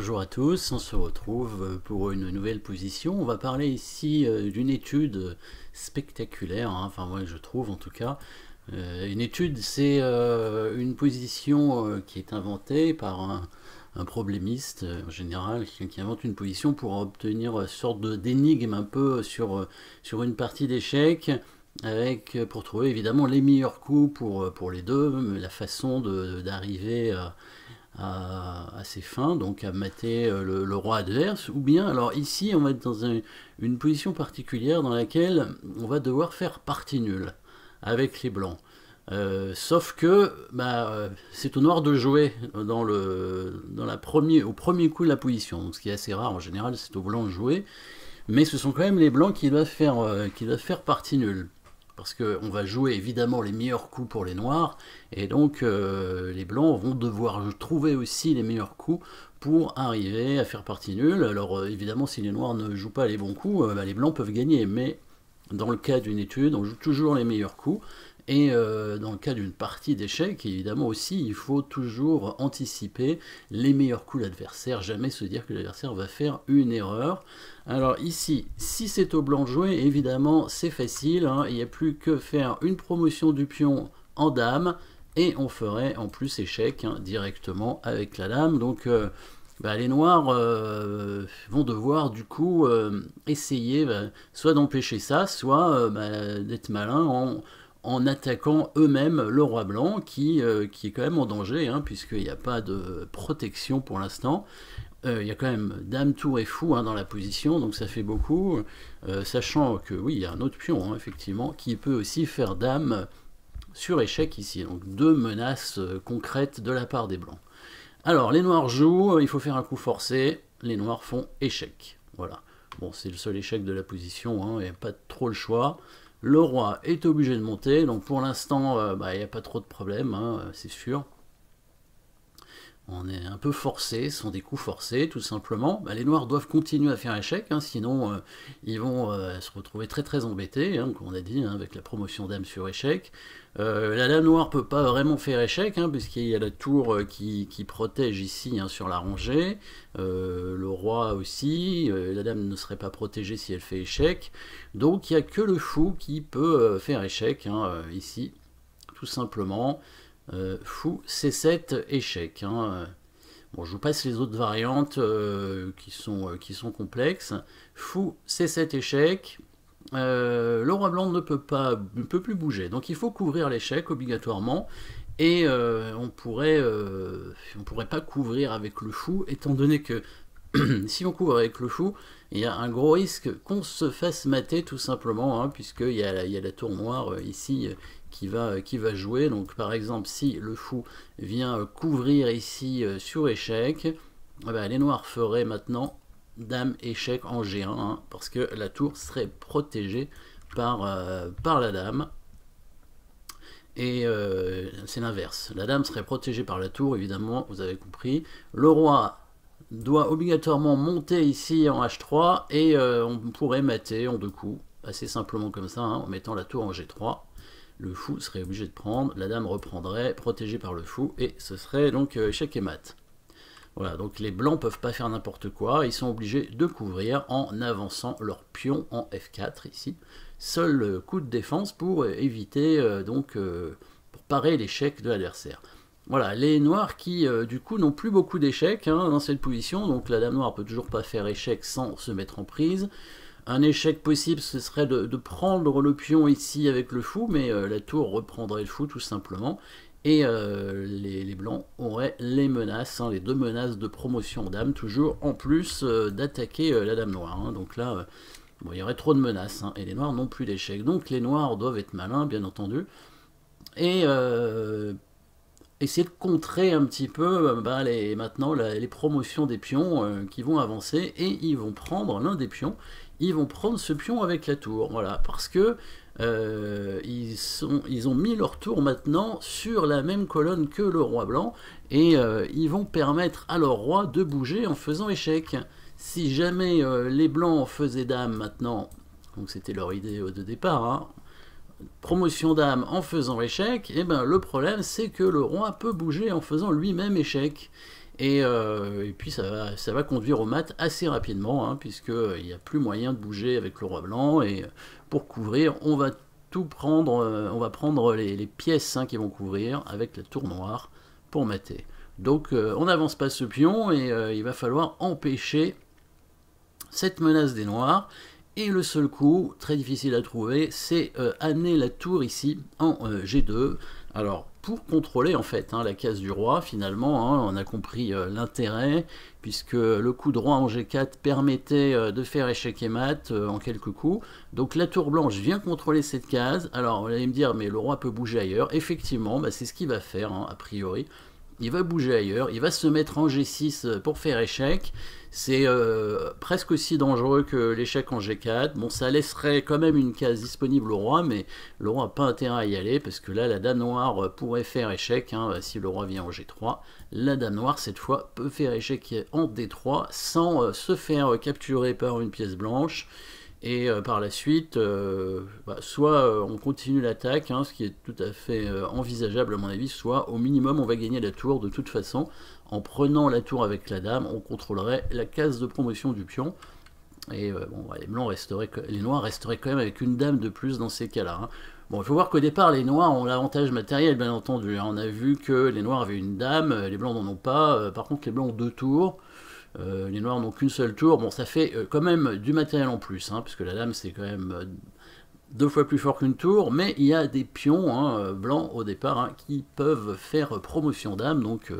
Bonjour à tous, on se retrouve pour une nouvelle position. On va parler ici d'une étude spectaculaire, hein, enfin moi je trouve en tout cas. Une étude, c'est une position qui est inventée par un problémiste en général, qui invente une position pour obtenir une sorte d'énigme un peu sur une partie d'échecs, pour trouver évidemment les meilleurs coups pour les deux, la façon d'arriver à ses fins, donc à mater le roi adverse, ou bien, alors ici on va être dans une position particulière dans laquelle on va devoir faire partie nulle avec les blancs. Sauf que c'est au noir de jouer au premier coup de la position, donc ce qui est assez rare en général, c'est au blanc de jouer, mais ce sont quand même les blancs qui doivent faire partie nulle. Parce qu'on va jouer évidemment les meilleurs coups pour les noirs, et donc les blancs vont devoir trouver aussi les meilleurs coups pour arriver à faire partie nulle. Alors évidemment, si les noirs ne jouent pas les bons coups, les blancs peuvent gagner, mais dans le cas d'une étude, on joue toujours les meilleurs coups, et dans le cas d'une partie d'échecs, évidemment aussi, il faut toujours anticiper les meilleurs coups de l'adversaire, jamais se dire que l'adversaire va faire une erreur. Alors ici, si c'est au blanc de jouer, évidemment c'est facile, hein, il n'y a plus que faire une promotion du pion en dame, et on ferait en plus échec directement avec la dame, donc les noirs vont devoir du coup essayer soit d'empêcher ça, soit d'être malin en attaquant eux-mêmes le roi blanc qui est quand même en danger, hein, puisqu'il n'y a pas de protection pour l'instant. Il y a quand même dame, tour et fou dans la position, donc ça fait beaucoup, sachant que oui, il y a un autre pion, effectivement, qui peut aussi faire dame sur échec ici, donc deux menaces concrètes de la part des blancs. Alors, les noirs jouent, il faut faire un coup forcé, les noirs font échec, voilà. Bon, c'est le seul échec de la position, il n'y a pas trop le choix. Le roi est obligé de monter, donc pour l'instant, il n'y a pas trop de problème, c'est sûr. On est un peu forcé, ce sont des coups forcés, tout simplement. Les noirs doivent continuer à faire échec, sinon ils vont se retrouver très très embêtés, comme on a dit, avec la promotion dame sur échec. La dame noire peut pas vraiment faire échec, puisqu'il y a la tour qui protège ici sur la rangée, le roi aussi, la dame ne serait pas protégée si elle fait échec, donc il n'y a que le fou qui peut faire échec, ici, tout simplement. Fou C7 échec. Bon, je vous passe les autres variantes qui sont complexes. Fou C7 échec. Le roi blanc ne peut plus bouger, donc il faut couvrir l'échec obligatoirement. Et on pourrait pas couvrir avec le fou, étant donné que si on couvre avec le fou, il y a un gros risque qu'on se fasse mater tout simplement, puisqu'il y a la tour noire ici qui va jouer. Donc par exemple, si le fou vient couvrir ici sur échec, les noirs feraient maintenant dame échec en G1, parce que la tour serait protégée par la dame. Et c'est l'inverse, la dame serait protégée par la tour, évidemment, vous avez compris. Le roi doit obligatoirement monter ici en H3, et on pourrait mater en deux coups, assez simplement comme ça, en mettant la tour en G3. Le fou serait obligé de prendre, la dame reprendrait, protégée par le fou, et ce serait donc échec et mat. Voilà, donc les blancs peuvent pas faire n'importe quoi, ils sont obligés de couvrir en avançant leur pion en F4 ici. Seul coup de défense pour éviter, pour parer l'échec de l'adversaire. Voilà, les noirs qui du coup n'ont plus beaucoup d'échecs dans cette position, donc la dame noire peut toujours pas faire échec sans se mettre en prise. Un échec possible, ce serait de prendre le pion ici avec le fou, mais la tour reprendrait le fou tout simplement. Et les blancs auraient les menaces, les deux menaces de promotion dame, toujours en plus d'attaquer la dame noire. Donc là, il y aurait trop de menaces, et les noirs n'ont plus d'échecs. Donc les noirs doivent être malins, bien entendu. Et essayer de contrer un petit peu maintenant les promotions des pions qui vont avancer, et ils vont prendre l'un des pions, ils vont prendre ce pion avec la tour, voilà, parce que ils ont mis leur tour maintenant sur la même colonne que le roi blanc, et ils vont permettre à leur roi de bouger en faisant échec. Si jamais les blancs faisaient dame maintenant, donc c'était leur idée de départ, promotion dame en faisant échec, et le problème c'est que le roi peut bouger en faisant lui-même échec. Et puis ça va conduire au mat assez rapidement, hein, puisqu'il n'y a plus moyen de bouger avec le roi blanc, et pour couvrir, on va tout prendre, on va prendre les pièces, hein, qui vont couvrir avec la tour noire pour mater. Donc on n'avance pas ce pion, et il va falloir empêcher cette menace des noirs. Et le seul coup, très difficile à trouver, c'est amener la tour ici en G2. Alors, pour contrôler en fait, hein, la case du roi, finalement, hein, on a compris l'intérêt, puisque le coup de roi en G4 permettait de faire échec et mat en quelques coups. Donc la tour blanche vient contrôler cette case. Alors, vous allez me dire, mais le roi peut bouger ailleurs. Effectivement, bah, c'est ce qu'il va faire, hein, a priori. Il va bouger ailleurs, il va se mettre en G6 pour faire échec. C'est presque aussi dangereux que l'échec en G4. Bon, ça laisserait quand même une case disponible au roi, mais le roi n'a pas intérêt à y aller, parce que là, la dame noire pourrait faire échec, hein, si le roi vient en G3. La dame noire, cette fois, peut faire échec en D3 sans se faire capturer par une pièce blanche. Et par la suite, soit on continue l'attaque, hein, ce qui est tout à fait envisageable à mon avis, soit au minimum on va gagner la tour de toute façon. En prenant la tour avec la dame, on contrôlerait la case de promotion du pion. Et bon, les noirs resteraient quand même avec une dame de plus dans ces cas-là, hein. Bon, il faut voir qu'au départ, les noirs ont l'avantage matériel, bien entendu, hein. On a vu que les noirs avaient une dame, les blancs n'en ont pas. Par contre, les blancs ont 2 tours. Les noirs n'ont qu'une seule tour. Bon, ça fait quand même du matériel en plus, hein, puisque la dame c'est quand même 2 fois plus fort qu'une tour, mais il y a des pions, hein, blancs au départ, hein, qui peuvent faire promotion dame, donc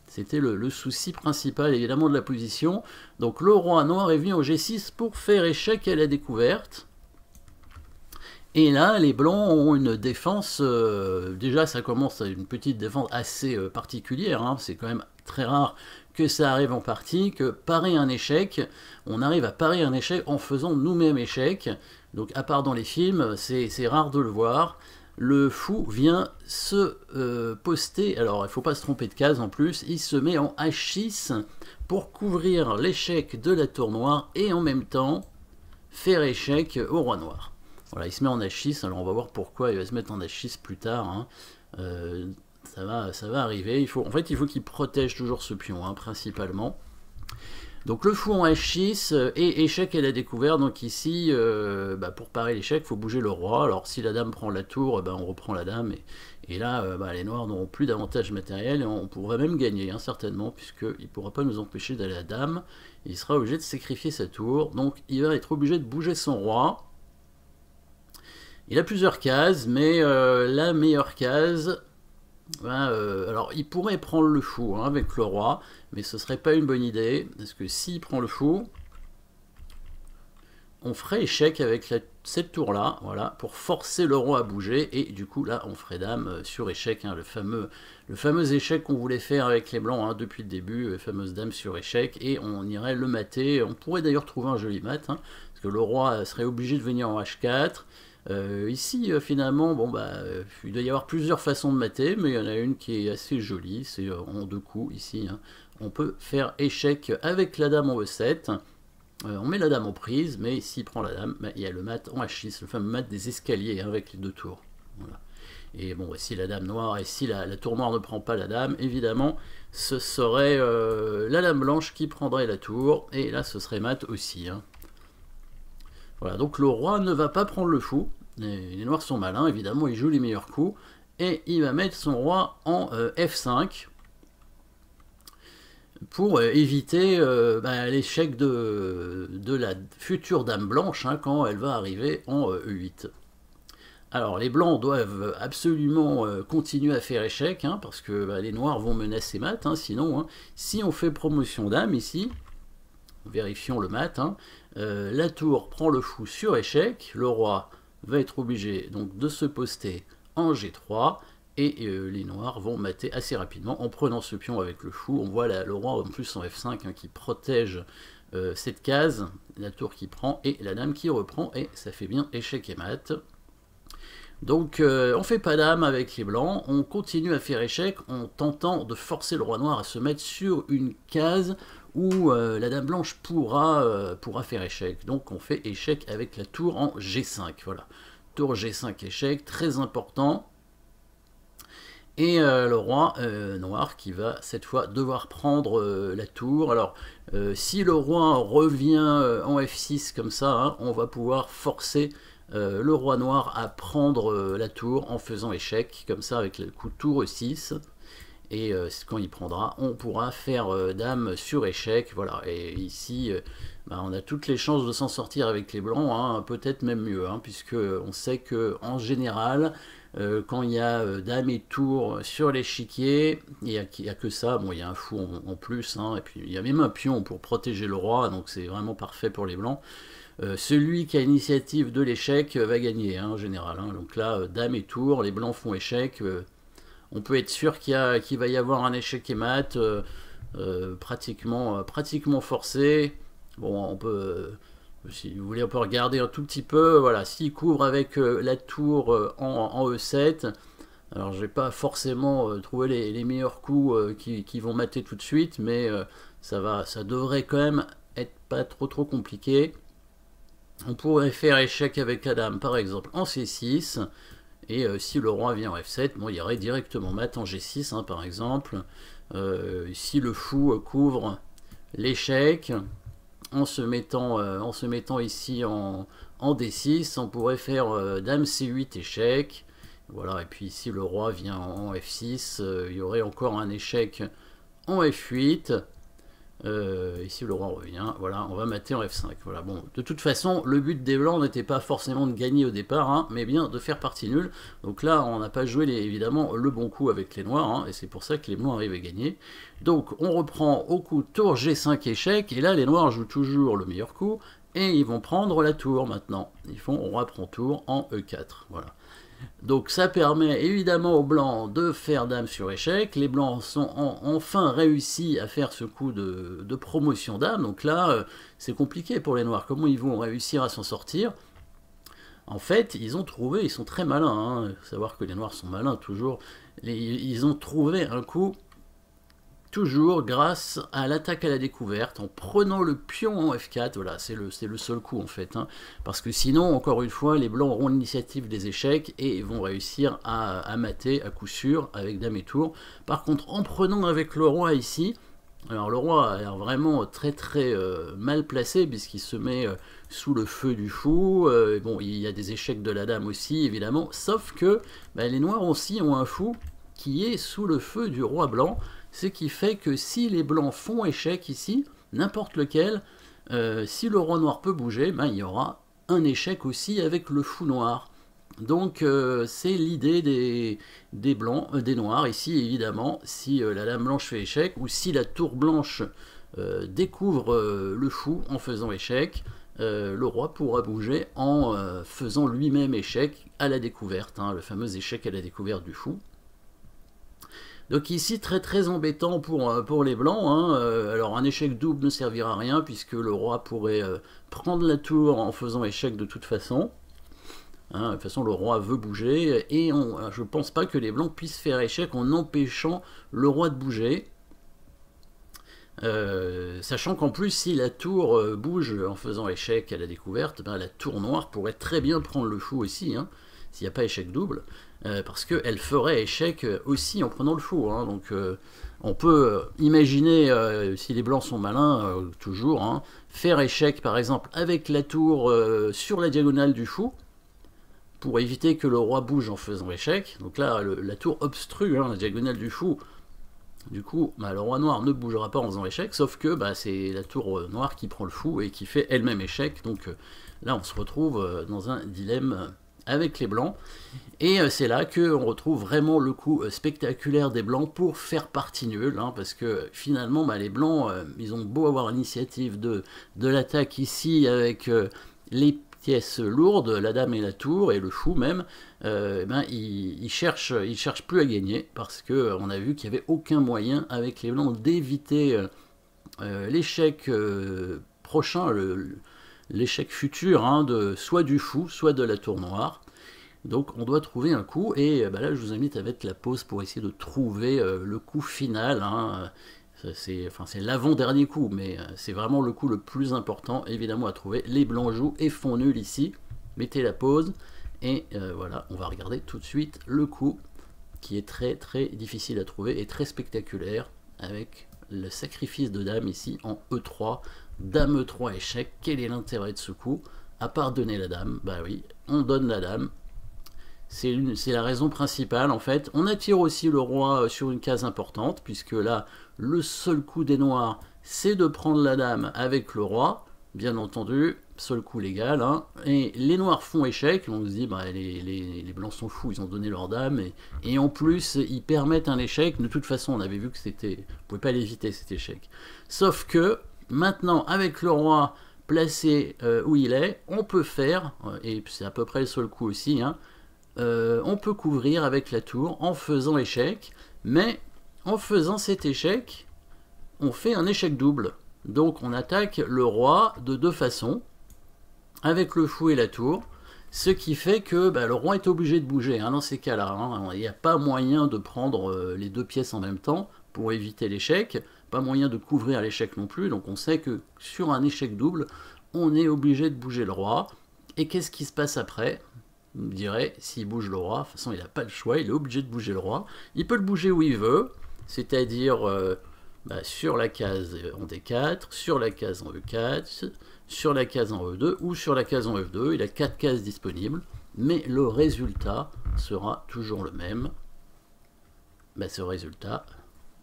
c'était le souci principal évidemment de la position. Donc le roi noir est venu au G6 pour faire échec à la découverte. Et là, les blancs ont une défense, déjà ça commence à une petite défense assez particulière, hein, c'est quand même très rare que ça arrive en partie, que parer un échec, on arrive à parer un échec en faisant nous-mêmes échec. Donc à part dans les films, c'est rare de le voir. Le fou vient se poster, alors il ne faut pas se tromper de case en plus, il se met en H6 pour couvrir l'échec de la tour noire et en même temps faire échec au roi noir. Voilà, il se met en H6, alors on va voir pourquoi il va se mettre en H6 plus tard, hein. Ça va arriver. En fait, il faut qu'il protège toujours ce pion, hein, principalement. Donc le fou en H6 et échec à la découverte. Donc ici, pour parer l'échec, il faut bouger le roi. Alors si la dame prend la tour, on reprend la dame. Et là, les noirs n'auront plus d'avantage matériel. Et on pourrait même gagner, hein, certainement, puisqu'il ne pourra pas nous empêcher d'aller à la dame. Il sera obligé de sacrifier sa tour. Donc il va être obligé de bouger son roi. Il a plusieurs cases, mais la meilleure case... alors, il pourrait prendre le fou, hein, avec le roi, mais ce serait pas une bonne idée, parce que s'il prend le fou, on ferait échec avec cette tour-là, voilà, pour forcer le roi à bouger, et du coup, là, on ferait dame sur échec, hein, le fameux échec qu'on voulait faire avec les blancs, hein, depuis le début, fameuse dame sur échec, et on irait le mater. On pourrait d'ailleurs trouver un joli mat, hein, parce que le roi serait obligé de venir en H4, ici, finalement, il doit y avoir plusieurs façons de mater, mais il y en a une qui est assez jolie, c'est en 2 coups, ici, hein. On peut faire échec avec la dame en E7, on met la dame en prise, mais s'il prend la dame, il y a le mat en H6, le fameux mat des escaliers, hein, avec les 2 tours. Voilà. Et bon, si la dame noire, et si la tour noire ne prend pas la dame, évidemment, ce serait la dame blanche qui prendrait la tour, et là, ce serait mat aussi, hein. Voilà, donc le roi ne va pas prendre le fou. Les noirs sont malins, évidemment, ils jouent les meilleurs coups. Et il va mettre son roi en F5 pour éviter l'échec de la future dame blanche, hein, quand elle va arriver en E8. Alors les blancs doivent absolument continuer à faire échec, hein, parce que les noirs vont menacer mat, hein, sinon, hein, si on fait promotion dame ici, vérifions le mat, hein, la tour prend le fou sur échec, le roi va être obligé donc de se poster en G3, et les noirs vont mater assez rapidement en prenant ce pion avec le fou. On voit le roi en plus en F5, hein, qui protège cette case, la tour qui prend et la dame qui reprend, et ça fait bien échec et mat. Donc on fait pas dame avec les blancs, on continue à faire échec en tentant de forcer le roi noir à se mettre sur une case où la dame blanche pourra faire échec. Donc on fait échec avec la tour en G5, voilà. Tour G5 échec, très important. Et le roi noir qui va cette fois devoir prendre la tour. Alors si le roi revient en F6 comme ça, hein, on va pouvoir forcer le roi noir à prendre la tour en faisant échec, comme ça avec le coup tour E6. Et quand il prendra, on pourra faire dame sur échec. Voilà, et ici bah, on a toutes les chances de s'en sortir avec les blancs, hein, peut-être même mieux, hein, puisque on sait que en général, quand il y a dame et tour sur l'échiquier, il n'y a que ça. Bon, il y a un fou en plus, hein, et puis il y a même un pion pour protéger le roi, donc c'est vraiment parfait pour les blancs. Celui qui a l'initiative de l'échec va gagner, hein, en général. Hein. Donc là, dame et tour, les blancs font échec. On peut être sûr qu'il va y avoir un échec et mat, pratiquement forcé. Bon, on peut, si vous voulez, on peut regarder un tout petit peu. Voilà, s'il couvre avec la tour en E7, alors je vais pas forcément trouver les meilleurs coups qui vont mater tout de suite, mais ça devrait quand même être pas trop compliqué. On pourrait faire échec avec la dame, par exemple, en C6. Et si le roi vient en F7, bon, il y aurait directement mat en G6, hein, par exemple. Si le fou couvre l'échec, en se mettant ici en D6, on pourrait faire dame C8 échec. Voilà, et puis si le roi vient en F6, il y aurait encore un échec en F8. Et si le roi revient, voilà, on va mater en F5. Voilà, bon, de toute façon, le but des blancs n'était pas forcément de gagner au départ, hein, mais bien de faire partie nulle. Donc là, on n'a pas joué évidemment le bon coup avec les noirs, hein, et c'est pour ça que les blancs arrivent à gagner. Donc on reprend au coup tour G5 échec, et là les noirs jouent toujours le meilleur coup, et ils vont prendre la tour maintenant. Ils font roi prend tour en E4. Voilà. Donc ça permet évidemment aux blancs de faire dame sur échec. Les blancs sont enfin réussi à faire ce coup de promotion dame. Donc là, c'est compliqué pour les noirs. Comment ils vont réussir à s'en sortir? En fait, ils sont très malins. Hein. Faut savoir que les noirs sont malins toujours. Ils ont trouvé un coup toujours grâce à l'attaque à la découverte, en prenant le pion en F4, voilà, c'est le seul coup en fait, hein, parce que sinon, encore une fois, les blancs auront l'initiative des échecs et vont réussir à mater à coup sûr avec dame et tour. Par contre, en prenant avec le roi ici, alors le roi a l'air vraiment très mal placé puisqu'il se met sous le feu du fou, bon, il y a des échecs de la dame aussi, évidemment, sauf que bah, les noirs aussi ont un fou qui est sous le feu du roi blanc, ce qui fait que si les blancs font échec ici, n'importe lequel, si le roi noir peut bouger, ben, il y aura un échec aussi avec le fou noir. Donc c'est l'idée des blancs, des noirs ici évidemment, si la dame blanche fait échec, ou si la tour blanche découvre le fou en faisant échec, le roi pourra bouger en faisant lui-même échec à la découverte, hein, le fameux échec à la découverte du fou. Donc ici, très embêtant pour les blancs. Hein. Alors un échec double ne servira à rien, puisque le roi pourrait prendre la tour en faisant échec de toute façon. Hein, de toute façon, le roi veut bouger, et je ne pense pas que les blancs puissent faire échec en empêchant le roi de bouger. Sachant qu'en plus, si la tour bouge en faisant échec à la découverte, ben, la tour noire pourrait très bien prendre le fou aussi, hein, s'il n'y a pas échec double. Parce qu'elle ferait échec aussi en prenant le fou. Hein. Donc on peut imaginer, si les blancs sont malins, toujours, hein, faire échec par exemple avec la tour sur la diagonale du fou, pour éviter que le roi bouge en faisant échec. Donc là, la tour obstrue hein, la diagonale du fou. Du coup, bah, le roi noir ne bougera pas en faisant échec, sauf que bah, c'est la tour noire qui prend le fou et qui fait elle-même échec. Donc là, on se retrouve dans un dilemme avec les blancs, et c'est là qu'on retrouve vraiment le coup spectaculaire des blancs pour faire partie nulle, hein, parce que finalement bah, les blancs, ils ont beau avoir l'initiative de l'attaque ici avec les pièces lourdes, la dame et la tour, et le fou même, ben, ils cherchent plus à gagner, parce qu'on a vu qu'il n'y avait aucun moyen avec les blancs d'éviter l'échec prochain, l'échec futur, hein, soit du fou, soit de la tour noire. Donc on doit trouver un coup, et bah là je vous invite à mettre la pause pour essayer de trouver le coup final. Hein. C'est l'avant-dernier coup, mais c'est vraiment le coup le plus important, évidemment, à trouver. Les blancs jouent et font nul ici. Mettez la pause, et voilà, on va regarder tout de suite le coup qui est très très difficile à trouver et très spectaculaire, avec le sacrifice de dame ici en E3, dame E3 échec. Quel est l'intérêt de ce coup, à part donner la dame? Bah oui, on donne la dame. C'est la raison principale en fait. On attire aussi le roi sur une case importante, puisque là, le seul coup des noirs, c'est de prendre la dame avec le roi, bien entendu, seul coup légal. Hein. Et les noirs font échec, on se dit, bah, les blancs sont fous, ils ont donné leur dame, et en plus, ils permettent un échec. De toute façon, on avait vu que c'était, on ne pouvait pas l'éviter cet échec. Sauf que, maintenant, avec le roi placé où il est, on peut faire, et c'est à peu près le seul coup aussi, hein, on peut couvrir avec la tour en faisant échec, mais en faisant cet échec, on fait un échec double. Donc on attaque le roi de deux façons, avec le fou et la tour, ce qui fait que bah, le roi est obligé de bouger hein, dans ces cas-là. Hein. Il n'y a pas moyen de prendre les deux pièces en même temps pour éviter l'échec, pas moyen de couvrir l'échec non plus, donc on sait que sur un échec double, on est obligé de bouger le roi. Et qu'est-ce qui se passe après ? On me dirait, s'il bouge le roi, de toute façon il n'a pas le choix, il est obligé de bouger le roi. Il peut le bouger où il veut, c'est-à-dire bah, sur la case en D4, sur la case en E4, sur la case en E2 ou sur la case en F2. Il a 4 cases disponibles, mais le résultat sera toujours le même. Bah, ce résultat,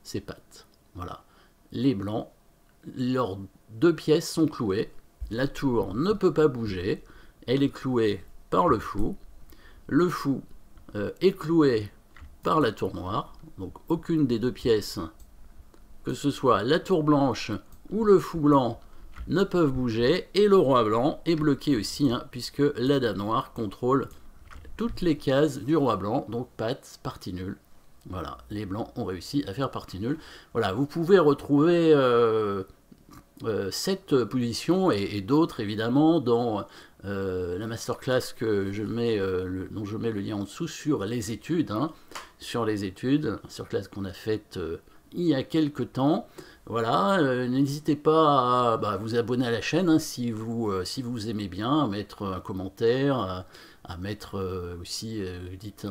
c'est patte. Voilà. Les blancs, leurs deux pièces sont clouées. La tour ne peut pas bouger, elle est clouée par le fou. Le fou est cloué par la tour noire, donc aucune des deux pièces, que ce soit la tour blanche ou le fou blanc, ne peuvent bouger, et le roi blanc est bloqué aussi, hein, puisque la dame noire contrôle toutes les cases du roi blanc, donc patte, partie nulle. Voilà, les blancs ont réussi à faire partie nulle. Voilà, vous pouvez retrouver cette position et d'autres évidemment dans la masterclass que je mets, dont je mets le lien en dessous sur les études, hein, sur les études, masterclass qu'on a faite il y a quelques temps. Voilà, n'hésitez pas à vous abonner à la chaîne hein, si vous aimez bien, à mettre un commentaire, à mettre aussi, dites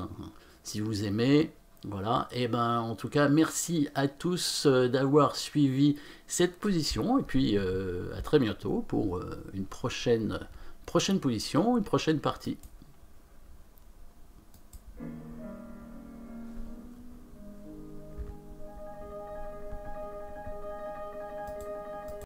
si vous aimez. Voilà, et ben en tout cas, merci à tous d'avoir suivi cette position, et puis à très bientôt pour une prochaine position, une prochaine partie.